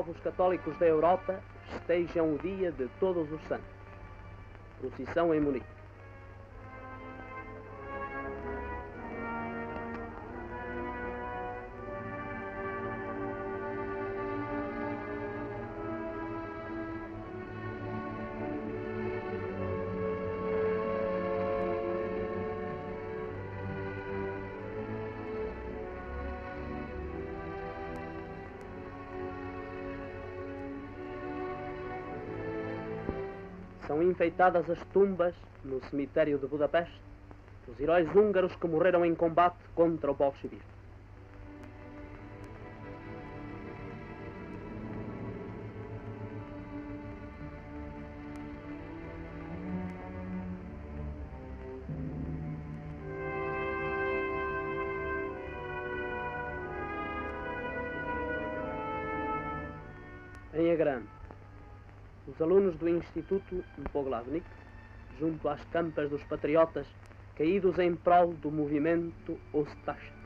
povos católicos da Europa festejam o dia de Todos os Santos. Procissão em Munique. São enfeitadas as tumbas, no cemitério de Budapeste, dos heróis húngaros que morreram em combate contra o bolchevismo. Em Agrande, os alunos do Instituto Poglavnik, junto às campas dos patriotas caídos em prol do movimento Ostach.